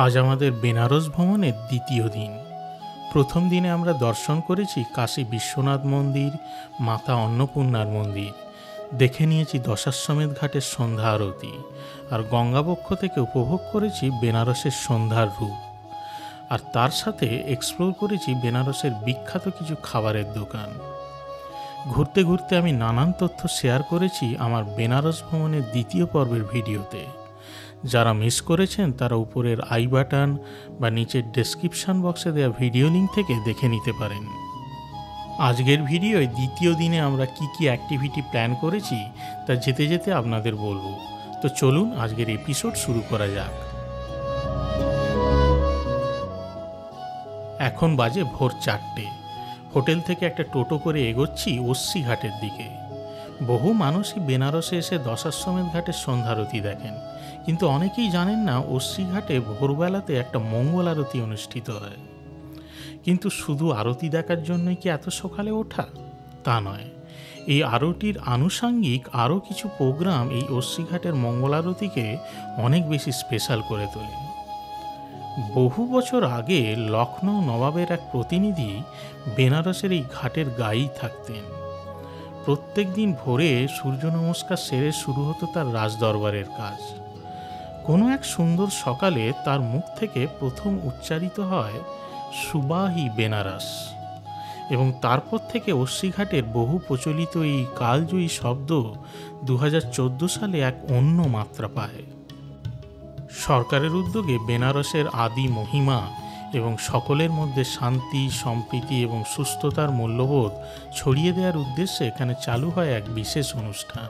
আজ আমাদের বেনারস ভ্রমণের দ্বিতীয় দিন। প্রথম দিনে আমরা দর্শন করেছি কাশী বিশ্বনাথ মন্দির, মাতা অন্নপূর্ণার মন্দির, দেখে নিয়েছি দশাশ্বমেধ ঘাটের সন্ধ্যা আরতি, আর গঙ্গাবক্ষ থেকে উপভোগ করেছি বেনারসের সন্ধ্যার রূপ। আর তার সাথে এক্সপ্লোর করেছি বেনারসের বিখ্যাত কিছু খাবারের দোকান। ঘুরতে ঘুরতে আমি নানান তথ্য শেয়ার করেছি আমার বেনারস ভ্রমণের দ্বিতীয় পর্বের ভিডিওতে। যারা মিস করেছেন তারা উপরের আই বাটন বা নিচের ডেসক্রিপশন বক্সে দেওয়া ভিডিও লিঙ্ক থেকে দেখে নিতে পারেন। আজকের ভিডিওয় দ্বিতীয় দিনে আমরা কি কি অ্যাক্টিভিটি প্ল্যান করেছি তা যেতে যেতে আপনাদের বলবো। তো চলুন আজকের এপিসোড শুরু করা যাক। এখন বাজে ভোর 4টে। হোটেল থেকে একটা টোটো করে এগোচ্ছি অস্সি ঘাটের দিকে। বহু মানুষই বেনারসে এসে দশাশ্বমেধ ঘাটের সন্ধ্যারতি দেখেন, কিন্তু অনেকেই জানেন না অস্সি ঘাটে ভোরবেলাতে একটা মঙ্গল আরতি অনুষ্ঠিত হয়। কিন্তু শুধু আরতি দেখার জন্যই কি এত সকালে ওঠা? তা নয়, এই আরতির আনুষাঙ্গিক আরও কিছু প্রোগ্রাম এই অস্সি ঘাটের মঙ্গল আরতিকে অনেক বেশি স্পেশাল করে তোলে। বহু বছর আগে লখনৌ নবাবের এক প্রতিনিধি বেনারসের এই ঘাটের গায়েই থাকতেন। প্রত্যেক দিন ভোরে সূর্য নমস্কার সেরে শুরু হতো তার রাজদরবারের কাজ। কোনো এক সুন্দর সকালে তার মুখ থেকে প্রথম উচ্চারিত হয় সুবাহি বেনারস, এবং তারপর থেকে অস্সি ঘাটের বহু প্রচলিত এই কালজয়ী শব্দ 2014 সালে এক অন্য মাত্রা পায়। সরকারের উদ্যোগে বেনারসের আদি মহিমা এবং সকলের মধ্যে শান্তি, সম্প্রীতি এবং সুস্থতার মূল্যবোধ ছড়িয়ে দেওয়ার উদ্দেশ্যে এখানে চালু হয় এক বিশেষ অনুষ্ঠান,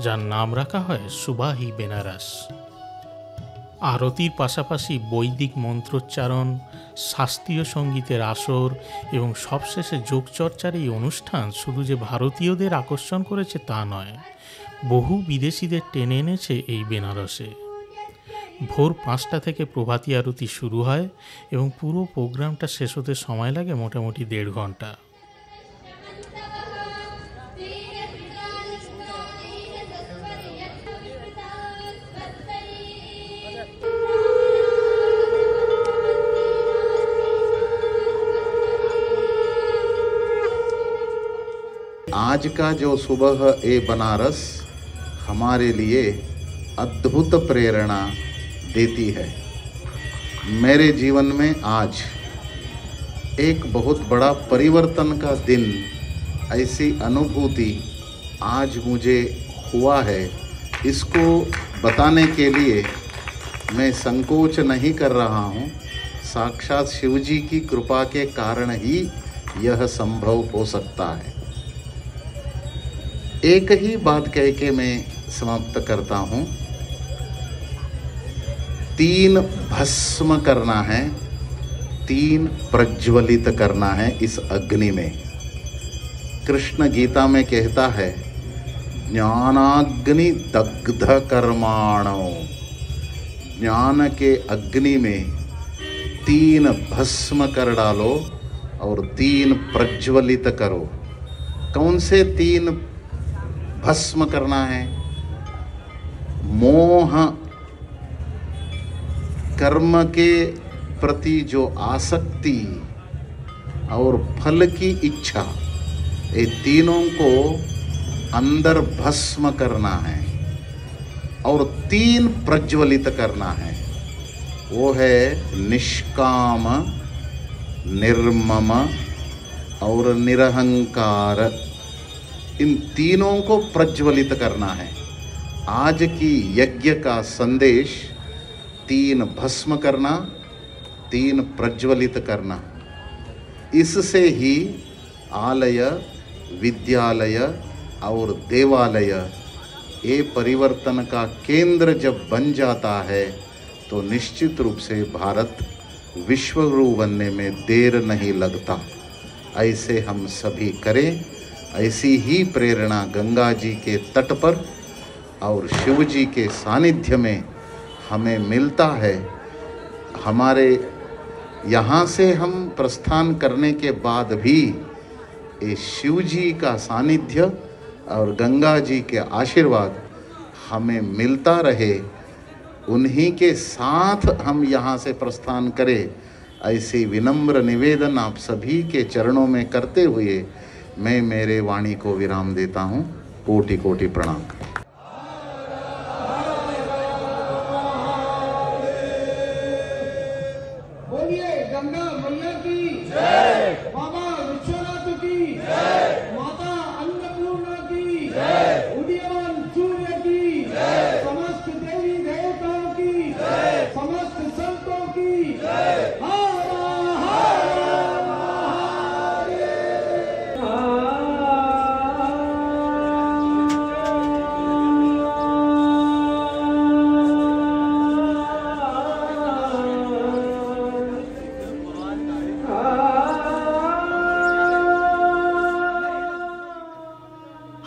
যার নাম রাখা হয় সুবাহি বেনারস। আরতির পাশাপাশি বৈদিক মন্ত্রোচ্চারণ, শাস্ত্রীয় সঙ্গীতের আসর এবং সবশেষে যোগচর্চার এই অনুষ্ঠান শুধু যে ভারতীয়দের আকর্ষণ করেছে তা নয়, বহু বিদেশিদের টেনে এনেছে এই বেনারসে। ভোর 5টা থেকে প্রভাতী আরতি শুরু হয় এবং পুরো প্রোগ্রামটা শেষ হতে সময় লাগে মোটামুটি 1.5 ঘন্টা। आज का जो सुबह ए बनारस हमारे लिए अद्भुत प्रेरणा देती है। मेरे जीवन में आज एक बहुत बड़ा परिवर्तन का दिन, ऐसी अनुभूति आज मुझे हुआ है। इसको बताने के लिए मैं संकोच नहीं कर रहा हूँ। साक्षात शिवजी की कृपा के कारण ही यह संभव हो सकता है। एक ही बात कह के मैं समाप्त करता हूँ। 3 भस्म करना है, 3 प्रज्वलित करना है इस अग्नि में। कृष्ण गीता में कहता है ज्ञानाग्नि दग्ध कर्माणो, ज्ञान के अग्नि में 3 भस्म कर डालो और 3 प्रज्वलित करो। कौन से 3 भस्म करना है? मोह, कर्म के प्रति जो आसक्ति और फल की इच्छा, ये तीनों को अंदर भस्म करना है और 3 प्रज्वलित करना है। वो है निष्काम, निर्मम और निरहंकार। इन तीनों को प्रज्वलित करना है। आज की यज्ञ का संदेश 3 भस्म करना, 3 प्रज्वलित करना। इससे ही आलय, विद्यालय और देवालय ये परिवर्तन का केंद्र जब बन जाता है तो निश्चित रूप से भारत विश्वगुरु बनने में देर नहीं लगता। ऐसे हम सभी करें। ऐसी ही प्रेरणा गंगा जी के तट पर और शिव जी के सानिध्य में हमें मिलता है। हमारे यहाँ से हम प्रस्थान करने के बाद भी ये शिव जी का सानिध्य और गंगा जी के आशीर्वाद हमें मिलता रहे। उन्हीं के साथ हम यहाँ से प्रस्थान करें, ऐसी विनम्र निवेदन आप सभी के चरणों में करते हुए मैं मेरे वाणी को विराम देता हूँ। कोटि कोटि प्रणाम। बोलिए गंगा मैया की जय, बाबा विश्वनाथ की जय, माता अन्नपूर्णा की जय, उदीयमान सूर्य की जय, समस्त देवी देवताओं की जय, समस्त संतों की जय।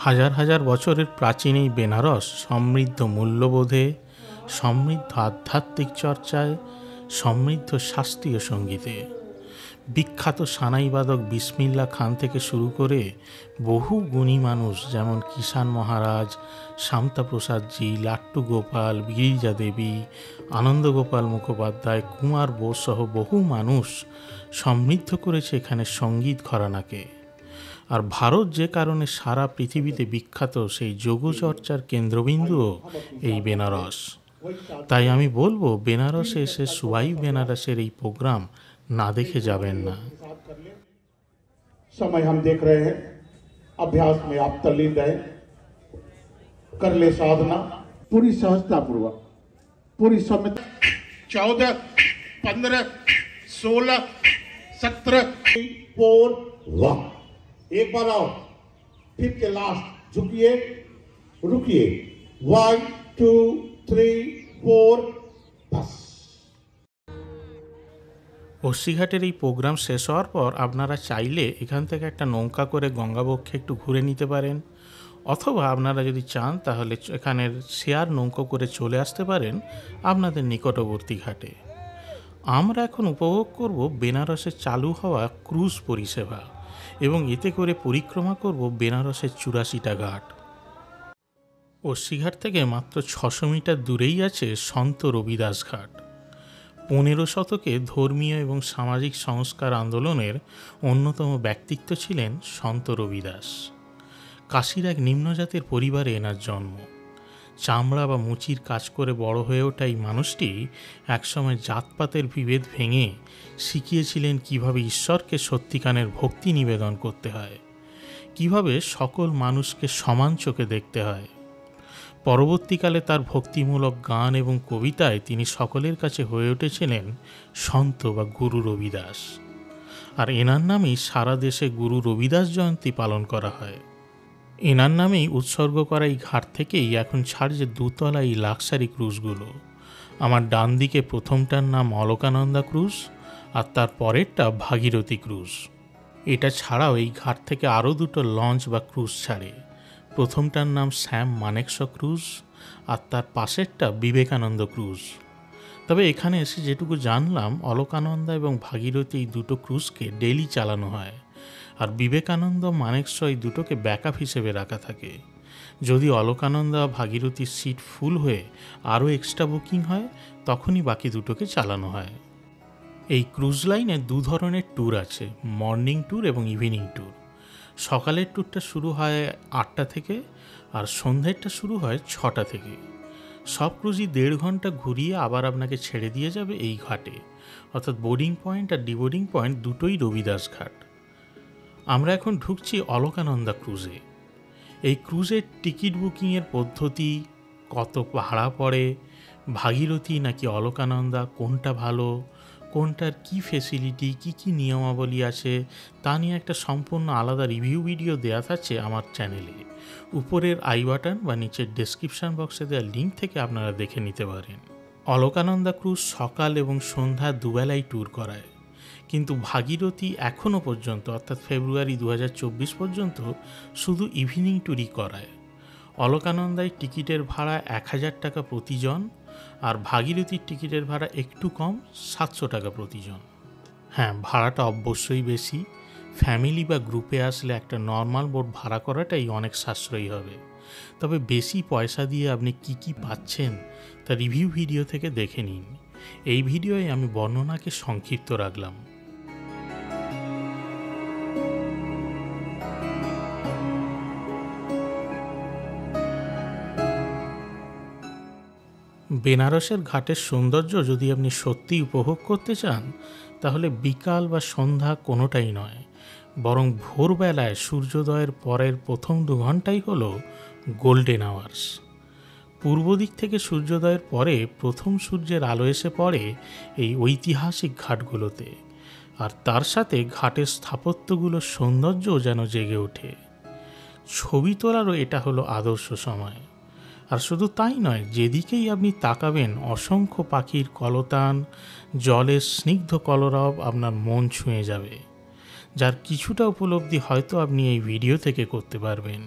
হাজার হাজার বছরের প্রাচীন এই বেনারস সমৃদ্ধ মূল্যবোধে, সমৃদ্ধ আধ্যাত্মিক চর্চায়, সমৃদ্ধ শাস্ত্রীয় সঙ্গীতে। বিখ্যাত সানাইবাদক বিসমিল্লা খান থেকে শুরু করে বহু গুণী মানুষ যেমন কিষাণ মহারাজ, শান্তাপ্রসাদজি, লাট্টু গোপাল, গিরিজা দেবী, আনন্দগোপাল মুখোপাধ্যায়, কুমার বোস সহ বহু মানুষ সমৃদ্ধ করেছে এখানে সঙ্গীত ঘরানাকে। আর ভারত যে কারণে সারা পৃথিবীতে বিখ্যাত, সেই যোগচর্চার কেন্দ্রবিন্দুও এই বেনারস। তাই আমি বলবো, বেনারসে এসে সুবাই বেনারসের এই প্রোগ্রাম না দেখে যাবেন না। समय हम देख रहे हैं, अभ्यास में आप तल्लीन रहे, कर ले साधना पूरी सहजता पूर्वक, पूरी समय 14, 15, 16, 17, 4, 1। एक बार आओ, फिर के लास्ट झुकिए, रुकिए, 1, 2, 3, 4, बस। অস্সিঘাটের এই প্রোগ্রাম শেষ হওয়ার পর আপনারা চাইলে এখান থেকে একটা নৌকা করে গঙ্গাবক্ষে একটু ঘুরে নিতে পারেন, অথবা আপনারা যদি চান তাহলে এখানের শেয়ার নৌকা করে চলে আসতে পারেন আপনাদের নিকটবর্তী ঘাটে। আমরা এখন উপভোগ করব বেনারসে চালু হওয়া ক্রুজ পরিষেবা, এবং এতে করে পরিক্রমা করব বেনারসের 84টা ঘাট। অস্সিঘাট থেকে মাত্র 600 মিটার দূরেই আছে সন্ত রবিদাস ঘাট। 15 শতকে ধর্মীয় এবং সামাজিক সংস্কার আন্দোলনের অন্যতম ব্যক্তিত্ব ছিলেন সন্ত রবিদাস। কাশীর এক নিম্নজাতের পরিবারে এনার জন্ম। চামড়া বা মুচির কাজ করে বড় হয়ে ওঠা এই মানুষটি একসময় জাতপাতের বিভেদ ভেঙে শিখিয়েছিলেন কিভাবে ঈশ্বরকে সত্যিকারের ভক্তি নিবেদন করতে হয়, কিভাবে সকল মানুষকে সমান চোখে দেখতে হয়। পরবর্তীকালে তার ভক্তিমূলক গান এবং কবিতায় তিনি সকলের কাছে হয়ে উঠেছিলেন সন্ত বা গুরু রবিদাস। আর এনার নামেই সারা দেশে গুরু রবিদাস জয়ন্তী পালন করা হয়। এনার নামেই উৎসর্গ করা এই ঘাট থেকেই এখন ছাড়ছে দুতলা এই লাক্সারি ক্রুজগুলো। আমার ডান দিকে প্রথমটার নাম অলকানন্দা ক্রুজ, আর তার পরেরটা ভাগীরথী ক্রুজ। এটা ছাড়াও এই ঘাট থেকে আরও দুটো লঞ্চ বা ক্রুজ ছাড়ে। প্রথমটার নাম শ্যাম মানেকশ ক্রুজ, আর তার পাশেরটা বিবেকানন্দ ক্রুজ। তবে এখানে এসে যেটুকু জানলাম, অলকানন্দা এবং ভাগীরথী এই দুটো ক্রুজকে ডেইলি চালানো হয়, আর বিবেকানন্দ মানেকশ এই দুটোকে ব্যাকআপ হিসেবে রাখা থাকে। যদি অলকানন্দা বা ভাগীরথীর সিট ফুল হয়ে আরও এক্সট্রা বুকিং হয়, তখনই বাকি দুটোকে চালানো হয়। এই ক্রুজ লাইনে দু ধরনের ট্যুর আছে, মর্নিং ট্যুর এবং ইভিনিং ট্যুর। সকালের ট্যুরটা শুরু হয় 8টা থেকে, আর সন্ধ্যেরটা শুরু হয় 6টা থেকে। সব ক্রুজই 1.5 ঘন্টা ঘুরিয়ে আবার আপনাকে ছেড়ে দিয়ে যাবে এই ঘাটে, অর্থাৎ বোর্ডিং পয়েন্ট আর ডিবোর্ডিং পয়েন্ট দুটোই রবিদাস ঘাট। আমরা এখন ঢুকছি অলকানন্দা ক্রুজে। এই ক্রুজের টিকিট বুকিংয়ের পদ্ধতি, কত ভাড়া পড়ে, ভাগীরথী নাকি অলকানন্দা কোনটা ভালো, কোনটার কি ফেসিলিটি, কি নিয়মাবলী আছে, তা নিয়ে একটা সম্পূর্ণ আলাদা রিভিউ ভিডিও দেওয়া আছে আমার চ্যানেলে। উপরের আই বাটন বা নিচের ডেসক্রিপশান বক্সে দেওয়া লিঙ্ক থেকে আপনারা দেখে নিতে পারেন। অলকানন্দা ক্রুজ সকাল এবং সন্ধ্যা দুবেলাই ট্যুর করায়, কিন্তু ভাগীরথী এখনও পর্যন্ত অর্থাৎ ফেব্রুয়ারি 2024 পর্যন্ত শুধু ইভিনিং ট্যুরই করায়। অলকানন্দায় টিকিটের ভাড়া 1000 টাকা প্রতিজন, আর ভাগীরথীর টিকিটের ভাড়া একটু কম, 700 টাকা প্রতিজন। হ্যাঁ, ভাড়াটা অবশ্যই বেশি। ফ্যামিলি বা গ্রুপে আসলে একটা নর্মাল বোট ভাড়া করাটাই অনেক সাশ্রয়ী হবে। তবে বেশি পয়সা দিয়ে আপনি কি কি পাচ্ছেন তা রিভিউ ভিডিও থেকে দেখে নিন। এই ভিডিওয়ে আমি বর্ণনাকে সংক্ষিপ্ত রাখলাম। বেনারসের ঘাটের সৌন্দর্য যদি আপনি সত্যি উপভোগ করতে চান তাহলে বিকাল বা সন্ধ্যা কোনোটাই নয়, বরং ভোরবেলায় সূর্যোদয়ের পরের প্রথম 2 ঘন্টাই হলো গোল্ডেন আওয়ার্স। পূর্ব দিক থেকে সূর্যোদয়ের পরে প্রথম সূর্যের আলো এসে পড়ে এই ঐতিহাসিক ঘাটগুলোতে, আর তার সাথে ঘাটের স্থাপত্যগুলোর সৌন্দর্যও যেন জেগে ওঠে। ছবি তোলারও এটা হলো আদর্শ সময়। আর শুধু তাই নয়, যেদিকেই আপনি তাকাবেন অসংখ্য পাখির কলতান, জলের স্নিগ্ধ কলরব আপনার মন ছুঁয়ে যাবে, যার কিছুটা উপলব্ধি হয়তো আপনি এই ভিডিও থেকে করতে পারবেন।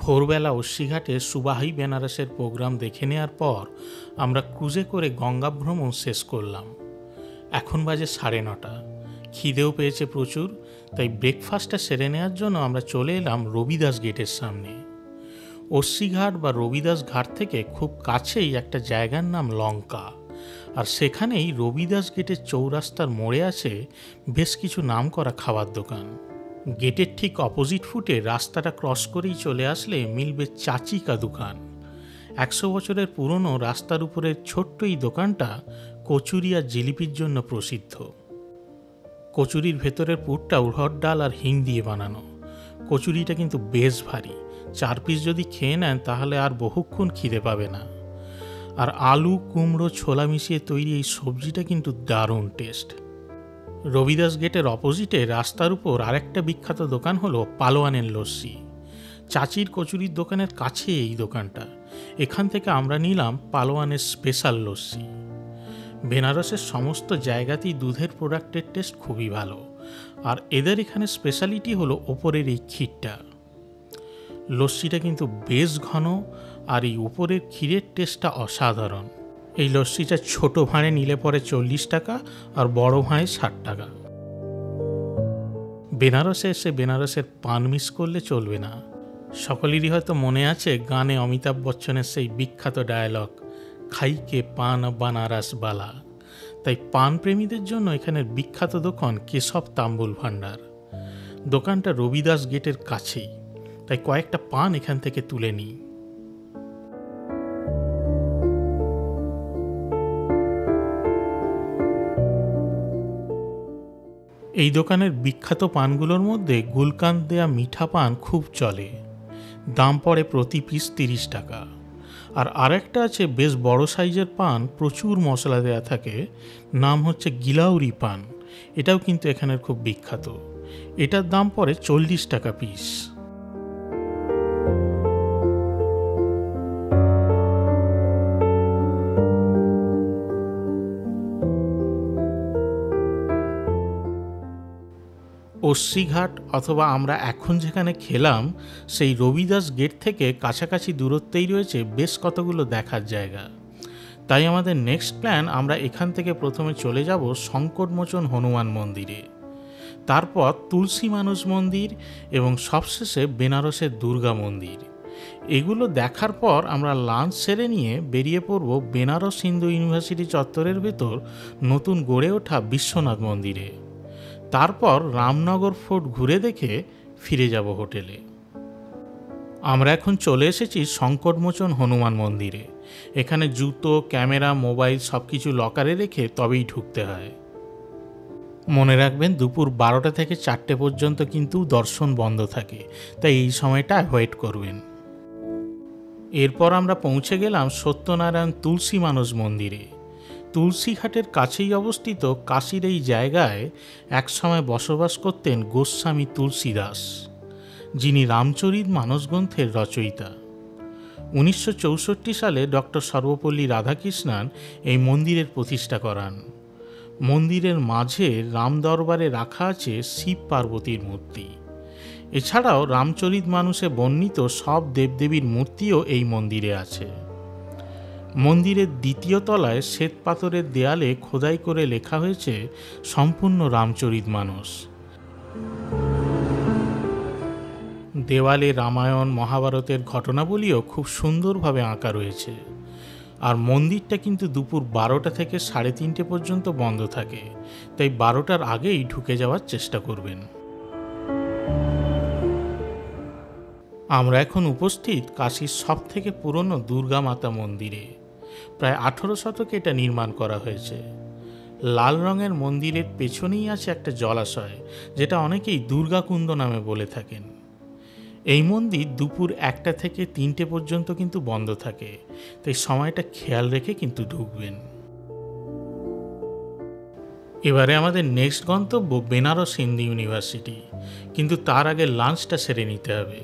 ভোরবেলা অস্সিঘাটে সুবাহি বেনারসের প্রোগ্রাম দেখে নেওয়ার পর আমরা ক্রুজে করে গঙ্গা ভ্রমণ শেষ করলাম। এখন বাজে 9:30। খিদেও পেয়েছে প্রচুর, তাই ব্রেকফাস্টটা সেরে নেওয়ার জন্য আমরা চলে এলাম রবিদাস গেটের সামনে। অস্সিঘাট বা রবিদাস ঘাট থেকে খুব কাছেই একটা জায়গার নাম লঙ্কা, আর সেখানেই রবিদাস গেটের চৌরাস্তার মোড়ে আছে বেশ কিছু নামকরা খাবার দোকান। গেটের ঠিক অপোজিট ফুটে রাস্তাটা ক্রস করেই চলে আসলে মিলবে চাচি কা দোকান। 100 বছরের পুরনো রাস্তার উপরের ছোট্ট এই দোকানটা কচুরি আর জিলিপির জন্য প্রসিদ্ধ। কচুরির ভেতরের পুরটা উড়দ ডাল আর হিং দিয়ে বানানো। কচুরিটা কিন্তু বেশ ভারী, 4 পিস যদি খেয়ে নেন তাহলে আর বহুক্ষণ খিদে পাবে না। আর আলু, কুমড়ো, ছোলা মিশিয়ে তৈরি এই সবজিটা কিন্তু দারুণ টেস্ট। রবিদাস গেটের অপোজিটে রাস্তার উপর আরেকটা বিখ্যাত দোকান হলো পালোয়ানের লস্যি। চাচির কচুরির দোকানের কাছে এই দোকানটা। এখান থেকে আমরা নিলাম পালোয়ানের স্পেশাল লস্যি। বেনারসের সমস্ত জায়গাতেই দুধের প্রোডাক্টের টেস্ট খুবই ভালো, আর এদের এখানে স্পেশালিটি হলো ওপরের এই ক্ষীরটা। লস্যিটা কিন্তু বেশ ঘন, আর এই উপরের ক্ষীরের টেস্টটা অসাধারণ। এই লস্যিটা ছোট ভাঁড়ে নিলে পরে 40 টাকা, আর বড় ভাঁড়ে 60 টাকা। বেনারসে এসে বেনারসের পান মিস করলে চলবে না। সকলেরই হয়তো মনে আছে গানে অমিতাভ বচ্চনের সেই বিখ্যাত ডায়ালগ, খাইকে পান বানারস বালা। তাই পান প্রেমীদের জন্য এখানের বিখ্যাত দোকান কেশব তাম্বুল ভান্ডার। দোকানটা রবিদাস গেটের কাছেই, তাই কয়েকটা পান এখান থেকে তুলে নিই। এই দোকানের বিখ্যাত পানগুলোর মধ্যে গুলকান্দ দেয়া মিঠা পান খুব চলে। দাম পড়ে প্রতি পিস 30 টাকা। আর আরেকটা আছে বেশ বড় সাইজের পান, প্রচুর মশলা দেয়া থাকে, নাম হচ্ছে গিলাউরি পান। এটাও কিন্তু এখানের খুব বিখ্যাত। এটার দাম পড়ে 40 টাকা পিস। অস্সিঘাট অথবা আমরা এখন যেখানে খেলাম সেই রবিদাস গেট থেকে কাছাকাছি দূরত্বেই রয়েছে বেশ কতগুলো দেখার জায়গা। তাই আমাদের নেক্সট প্ল্যান, আমরা এখান থেকে প্রথমে চলে যাব সংকটমোচন হনুমান মন্দিরে, তারপর তুলসী মানস মন্দির, এবং সবশেষে বেনারসের দুর্গা মন্দির। এগুলো দেখার পর আমরা লাঞ্চ সেরে নিয়ে বেরিয়ে পড়ব বেনারস হিন্দু ইউনিভার্সিটি চত্বরের ভেতর নতুন গড়ে ওঠা বিশ্বনাথ মন্দিরে। তারপর রামনগর ফোর্ট ঘুরে দেখে ফিরে যাব হোটেলে। আমরা এখন চলে এসেছি সংকটমোচন হনুমান মন্দিরে। এখানে জুতো, ক্যামেরা, মোবাইল সব কিছু লকারে রেখে তবেই ঢুকতে হয়। মনে রাখবেন দুপুর 12টা থেকে 4টে পর্যন্ত কিন্তু দর্শন বন্ধ থাকে, তাই এই সময়টা অ্যাভয়েড করবেন। এরপর আমরা পৌঁছে গেলাম সত্যনারায়ণ তুলসী মানস মন্দিরে। তুলসীঘাটের কাছেই অবস্থিত কাশীর এই জায়গায় একসময় বসবাস করতেন গোস্বামী তুলসীদাস, যিনি রামচরিত মানস গ্রন্থের রচয়িতা। 1964 সালে ডক্টর সর্বপল্লী রাধাকৃষ্ণন এই মন্দিরের প্রতিষ্ঠা করান। মন্দিরের মাঝে রাম দরবারে রাখা আছে শিব পার্বতীর মূর্তি। এছাড়াও রামচরিত মানুষে বর্ণিত সব দেবদেবীর মূর্তিও এই মন্দিরে আছে। মন্দিরের দ্বিতীয় তলায় শ্বেত পাথরের দেয়ালে খোদাই করে লেখা হয়েছে সম্পূর্ণ রামচরিত মানস। দেওয়ালে রামায়ণ মহাভারতের ঘটনাবলীও খুব সুন্দরভাবে আঁকা রয়েছে। আর মন্দিরটা কিন্তু দুপুর 12টা থেকে 3:30 পর্যন্ত বন্ধ থাকে, তাই 12টার আগেই ঢুকে যাওয়ার চেষ্টা করবেন। আমরা এখন উপস্থিত কাশীর সব থেকে পুরনো দুর্গা মাতা মন্দিরে। প্রায় 18 শতকে এটা নির্মাণ করা হয়েছে। লাল রঙের মন্দিরের পেছনেই আছে একটা জলাশয়, যেটা অনেকেই দুর্গাকুণ্ড নামে বলে থাকেন। এই মন্দির দুপুর 1টা থেকে 3টে পর্যন্ত কিন্তু বন্ধ থাকে, তাই সময়টা খেয়াল রেখে কিন্তু ঢুকবেন। এবারে আমাদের নেক্সট গন্তব্য বেনারস হিন্দু ইউনিভার্সিটি, কিন্তু তার আগে লাঞ্চটা সেরে নিতে হবে।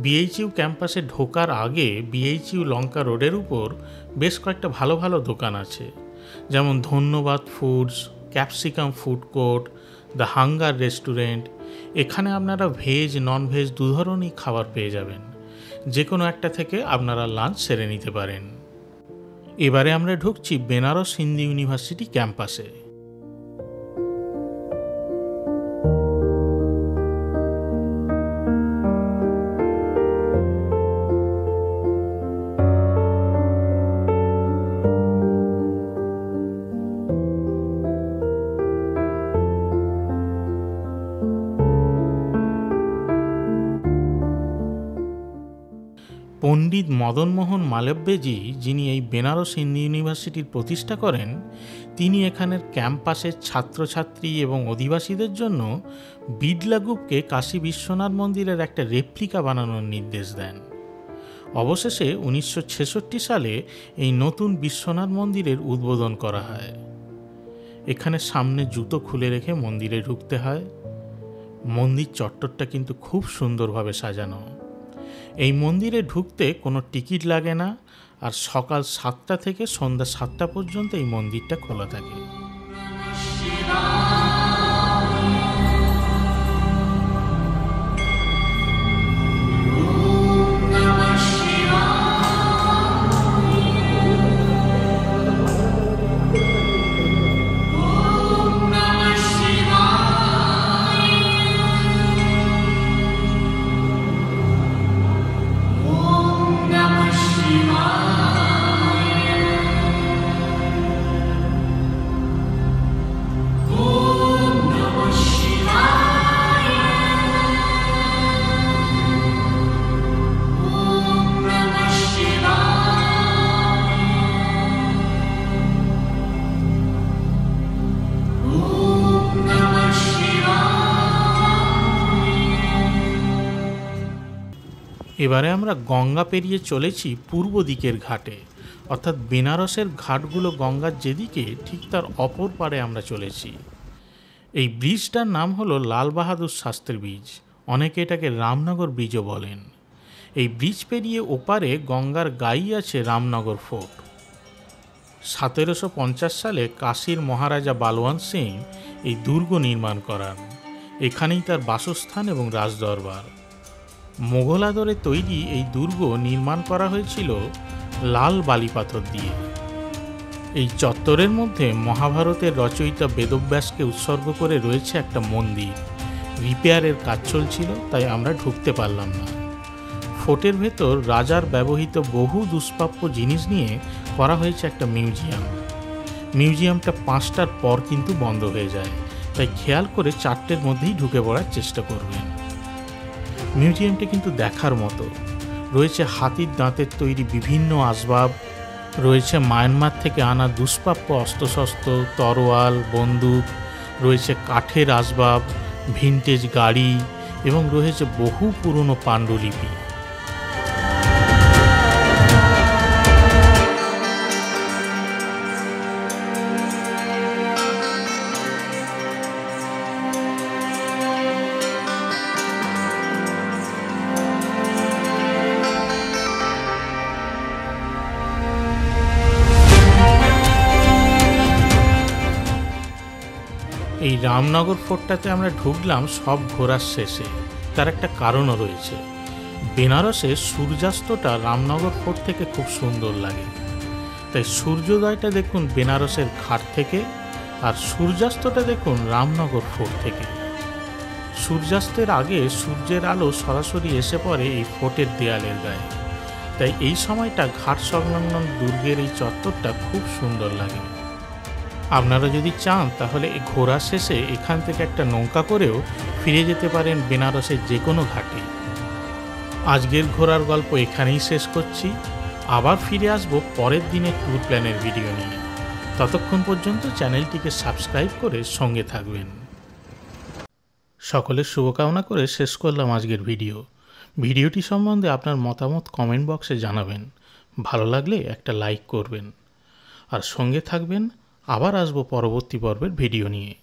বিএইচইউ ক্যাম্পাসে ঢোকার আগে বিএইচইউ লঙ্কা রোডের উপর বেশ কয়েকটা ভালো ভালো দোকান আছে, যেমন ধন্যবাদ foods, capsicum food court, the hunger restaurant. এখানে আপনারা ভেজ নন ভেজ 2 ধরনের খাবার পেয়ে যাবেন। যে কোনো একটা থেকে আপনারা লাঞ্চ সেরে নিতে পারেন। এবারে আমরা ঢুকছি বেনারস হিন্দু ইউনিভার্সিটি ক্যাম্পাসে। পণ্ডিত মদনমোহন মালব্যজি, যিনি এই বেনারস হিন্দু ইউনিভার্সিটির প্রতিষ্ঠা করেন, তিনি এখানের ক্যাম্পাসের ছাত্রছাত্রী এবং অধিবাসীদের জন্য বিড়লাগুপকে কাশী বিশ্বনাথ মন্দিরের একটা রেপ্লিকা বানানোর নির্দেশ দেন। অবশেষে 1966 সালে এই নতুন বিশ্বনাথ মন্দিরের উদ্বোধন করা হয়। এখানে সামনে জুতো খুলে রেখে মন্দিরে ঢুকতে হয়। মন্দির চত্বরটা কিন্তু খুব সুন্দরভাবে সাজানো। এই মন্দিরে ঢুকতে কোনো টিকিট লাগে না, আর সকাল 7টা থেকে সন্ধ্যা 7টা পর্যন্ত এই মন্দিরটা খোলা থাকে। এবারে আমরা গঙ্গা পেরিয়ে চলেছি পূর্ব দিকের ঘাটে, অর্থাৎ বেনারসের ঘাটগুলো গঙ্গার যেদিকে ঠিক তার অপর পারে আমরা চলেছি। এই ব্রিজটার নাম হলো লাল বাহাদুর শাস্ত্রী ব্রিজ, অনেকে এটাকে রামনগর ব্রিজও বলেন। এই ব্রিজ পেরিয়ে ওপারে গঙ্গার গায়েই আছে রামনগর ফোর্ট। 1750 সালে কাশীর মহারাজা বালওয়ান সিং এই দুর্গ নির্মাণ করান। এখানেই তার বাসস্থান এবং রাজদরবার। মোগল আদরে তৈরি এই দুর্গ নির্মাণ করা হয়েছিল লাল বালিপাথর দিয়ে। এই চত্বরের মধ্যে মহাভারতের রচয়িতা বেদব্যাসকে উৎসর্গ করে রয়েছে একটা মন্দির। রিপেয়ারের কাজ চলছিল, তাই আমরা ঢুকতে পারলাম না। ফোর্টের ভেতর রাজার ব্যবহৃত বহু দুষ্প্রাপ্য জিনিস নিয়ে করা হয়েছে একটা মিউজিয়াম। মিউজিয়ামটা 5টার পর কিন্তু বন্ধ হয়ে যায়, তাই খেয়াল করে 4টের মধ্যেই ঢুকে পড়ার চেষ্টা করবেন। মিউজিয়ামটা কিন্তু দেখার মতো। রয়েছে হাতির দাঁতের তৈরি বিভিন্ন আসবাব, রয়েছে মায়ানমার থেকে আনা দুষ্প্রাপ্য অস্ত্রশস্ত্র, তরোয়াল, বন্দুক, রয়েছে কাঠের আসবাব, ভিনটেজ গাড়ি এবং রয়েছে বহু পুরনো পাণ্ডুলিপি। এই রামনগর ফোর্টটাতে আমরা ঢুকলাম সব ঘোরার শেষে। তার একটা কারণও রয়েছে। বেনারসে সূর্যাস্তটা রামনগর ফোর্ট থেকে খুব সুন্দর লাগে। তাই সূর্যোদয়টা দেখুন বেনারসের ঘাট থেকে, আর সূর্যাস্তটা দেখুন রামনগর ফোর্ট থেকে। সূর্যাস্তের আগে সূর্যের আলো সরাসরি এসে পড়ে এই ফোর্টের দেয়ালের গায়ে, তাই এই সময়টা ঘাট সংলগ্ন দুর্গের এই চত্বরটা খুব সুন্দর লাগে। আপনারা যদি চান তাহলে এই ঘোরা শেষে এখান থেকে একটা নৌকা করেও ফিরে যেতে পারেন বেনারসের যে কোনো ঘাটে। আজকের ঘোরার গল্প এখানেই শেষ করছি। আবার ফিরে আসবো পরের দিনের ট্যুর প্ল্যানের ভিডিও নিয়ে। ততক্ষণ পর্যন্ত চ্যানেলটিকে সাবস্ক্রাইব করে সঙ্গে থাকবেন। সকলের শুভকামনা করে শেষ করলাম আজকের ভিডিওটি সম্বন্ধে আপনার মতামত কমেন্ট বক্সে জানাবেন। ভালো লাগলে একটা লাইক করবেন আর সঙ্গে থাকবেন। আবার আসবো পরবর্তী পর্বের ভিডিও নিয়ে।